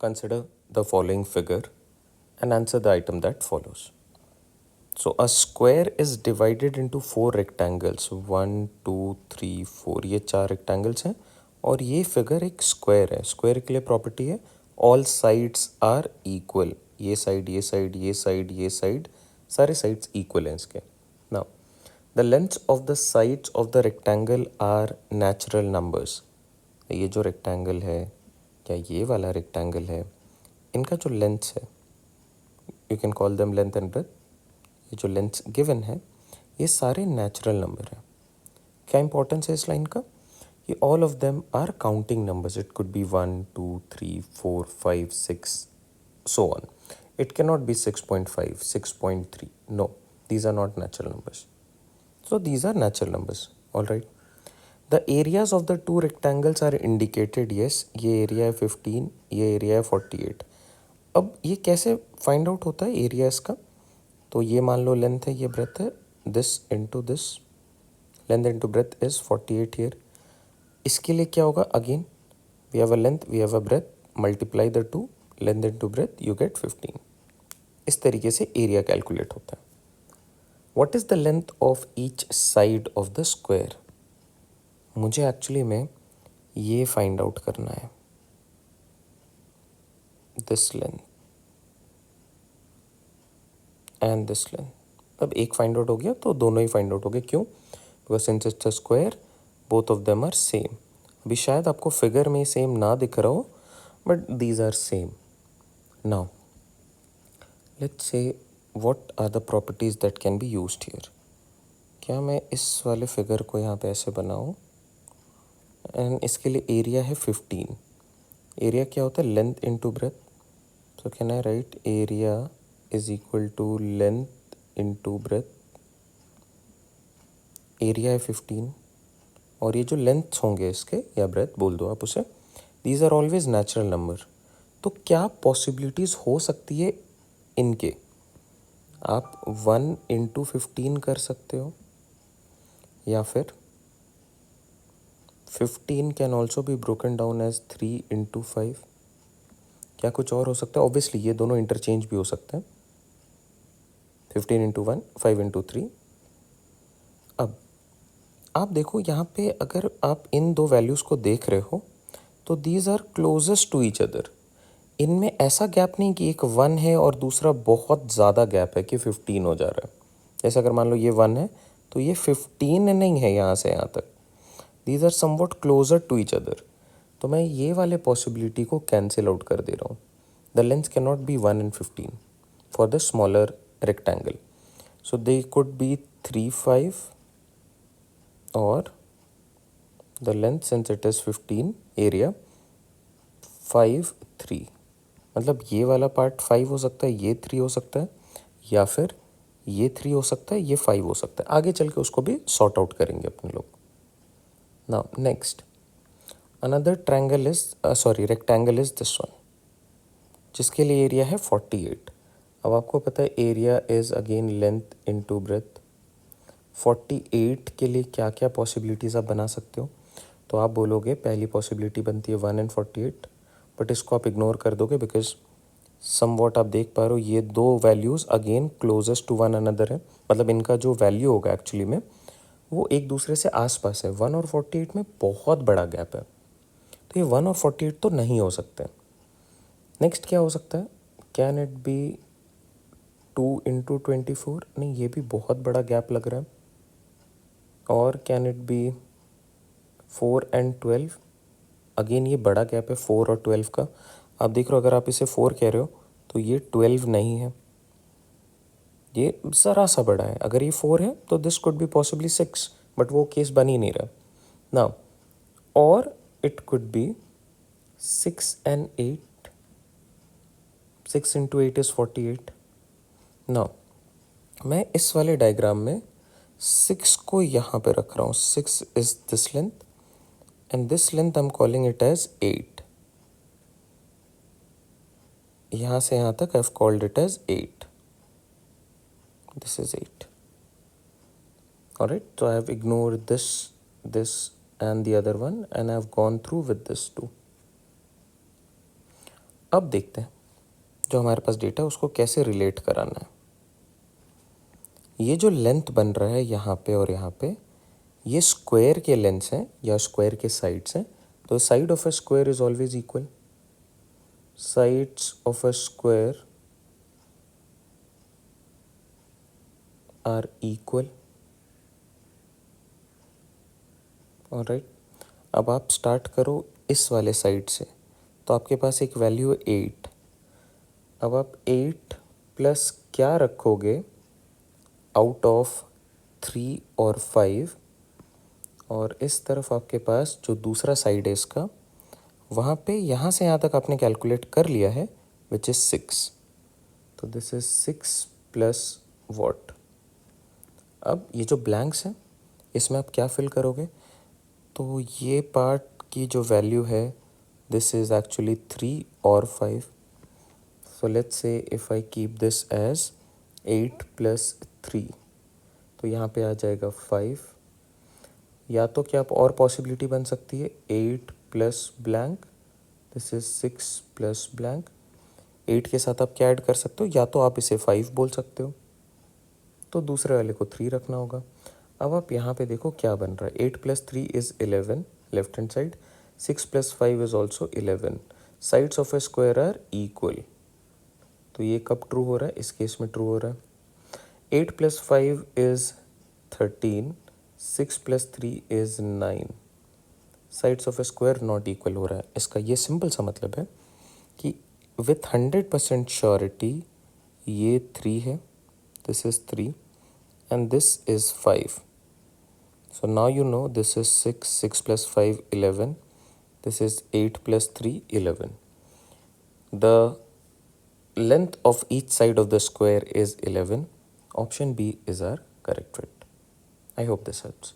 Consider the following figure and answer the item that follows. So a square is divided into 4 rectangles. 1, 2, 3, 4 ये 4 rectangles हैं और ये figure एक square है. Square के लिए प्रॉपर्टी है ऑल साइड्स आर इक्वल. ये साइड ये साइड ये साइड ये साइड सारे साइड्स इक्वल हैं इसके. Now the lengths of the sides of the rectangle are natural numbers. ये जो रेक्टेंगल है या ये वाला रेक्टेंगल है, इनका जो लेंथ है, you can call them length and breadth. ये जो लेंथ गिवन है ये सारे नेचुरल नंबर हैं. क्या इंपॉर्टेंस है इस लाइन का? ये all of them are counting numbers. It could be 1, 2, 3, 4, 5, 6 so on. It cannot be 6.5, 6.3. No, these are not natural numbers. So these are natural numbers. All right. The areas of the two rectangles are indicated. Yes, ये area है 15, ये area है 48. अब ये कैसे find out होता है area इसका? तो ये मान लो लेंथ है, ये ब्रेथ है, this into this, length into breadth is 48 here. इसके लिए क्या होगा? Again we have a length, we have a breadth, multiply the two, length into breadth, you get 15. इस तरीके से एरिया कैलकुलेट होता है. What is the length of each side of the square? मुझे एक्चुअली में ये फाइंड आउट करना है, this length and this length. अब एक फाइंड आउट हो गया तो दोनों ही फाइंड आउट हो गए. क्यों? Because since it's a square both of them are same. अभी शायद आपको फिगर में सेम ना दिख रहा हो, but these are same. Now let's say what are the properties that can be used here. क्या मैं इस वाले फिगर को यहाँ पे ऐसे बनाऊँ एंड इसके लिए एरिया है 15. एरिया क्या होता है? Length into breadth. So can I write area is equal to length into breadth. Area है 15 और ये जो लेंथ होंगे इसके या ब्रेथ बोल दो आप उसे, these are always natural number. तो क्या पॉसिबिलिटीज़ हो सकती है इनके? आप 1 इंटू 15 कर सकते हो या फिर 15 can also be broken down as 3 into 5. क्या कुछ और हो सकता है? ऑब्वियसली ये दोनों इंटरचेंज भी हो सकते हैं. 15 इंटू 1, 5 इंटू 3. अब आप देखो यहाँ पे अगर आप इन दो वैल्यूज़ को देख रहे हो तो these are closest to each other. इनमें ऐसा गैप नहीं कि एक 1 है और दूसरा बहुत ज़्यादा गैप है कि 15 हो जा रहा है. जैसे अगर मान लो ये 1 है तो ये 15 नहीं है यहाँ से यहाँ तक. These are somewhat closer to each other. तो मैं ये वाले पॉसिबिलिटी को कैंसिल आउट कर दे रहा हूँ. The length can not be 1 and 15 for the smaller rectangle. So they could be 3, 5 और the length since it is 15, area 5, 3. मतलब ये वाला पार्ट 5 हो सकता है, ये 3 हो सकता है, या फिर ये 3 हो सकता है, ये 5 हो सकता है. आगे चल के उसको भी सॉर्ट आउट करेंगे अपने लोग. Now next another triangle is rectangle is this one, जिसके लिए एरिया है 48. अब आपको पता है area is again length into breath. 48 के लिए क्या क्या पॉसिबिलिटीज़ आप बना सकते हो? तो आप बोलोगे पहली पॉसिबिलिटी बनती है 1 and 48, बट इसको आप इग्नोर कर दोगे बिकॉज समवॉट आप देख पा रहे हो ये दो values again closest to one another है. मतलब इनका जो वैल्यू होगा एक्चुअली में वो एक दूसरे से आसपास है. 1 और 48 में बहुत बड़ा गैप है, तो ये 1 और 48 तो नहीं हो सकते. नेक्स्ट क्या हो सकता है? Can it be 2 into 24? नहीं, ये भी बहुत बड़ा गैप लग रहा है. और can it be 4 and 12? Again ये बड़ा गैप है 4 और 12 का. आप देख रहे हो अगर आप इसे 4 कह रहे हो तो ये 12 नहीं है, ये ज़रा सा बड़ा है. अगर ये 4 है तो this could be possibly 6, but वो केस बन ही नहीं रहा. नाउ और it could B 6 and 8. 6 into 8 is 48. Now मैं इस वाले डायग्राम में 6 को यहाँ पे रख रहा हूँ. 6 is this length and this length I am calling it as 8. यहाँ से यहाँ तक I have called it as 8. This is 8. Alright, so I have ignored this and the other one, and I have gone through with this too. अब देखते हैं जो हमारे पास data उसको कैसे रिलेट कराना है। ये जो लेंथ बन रहा है यहाँ पे और यहाँ पे, ये स्क्वायर के लेंथ्स हैं या स्क्वायर के साइड्स हैं। तो side of a square is always equal, sides of a square are equal. Alright, अब आप स्टार्ट करो इस वाले साइड से, तो आपके पास एक वैल्यू है 8। अब आप 8 प्लस क्या रखोगे आउट ऑफ 3 और 5, और इस तरफ आपके पास जो दूसरा साइड है इसका, वहाँ पे यहाँ से यहाँ तक आपने कैलकुलेट कर लिया है, विच इज़ 6। तो दिस इज 6 प्लस वॉट। अब ये जो ब्लैंक्स हैं इसमें आप क्या फिल करोगे, तो ये पार्ट की जो वैल्यू है दिस इज़ एक्चुअली 3 और 5। So let's say if I keep this as 8 plus 3, तो यहाँ पे आ जाएगा 5। या तो क्या आप और पॉसिबिलिटी बन सकती है 8 plus blank, this is 6 plus blank. 8 के साथ आप क्या ऐड कर सकते हो, या तो आप इसे 5 बोल सकते हो, तो दूसरे वाले को 3 रखना होगा। अब आप यहाँ पे देखो क्या बन रहा है, 8 plus 3 is 11 left hand side, 6 plus 5 is also 11। Sides of a square are equal. तो ये कब ट्रू हो रहा है, इस केस में ट्रू हो रहा है। 8 plus 5 is 13, 6 plus 3 is 9। Sides of a square not equal हो रहा है। इसका ये सिंपल सा मतलब है कि विथ 100% श्योरिटी ये 3 है, this is 3 and this is 5. So now you know this is 6, 6 plus 5, 11. This is 8 plus 3, 11. The length of each side of the square is 11. Option B is our correct fit. I hope this helps.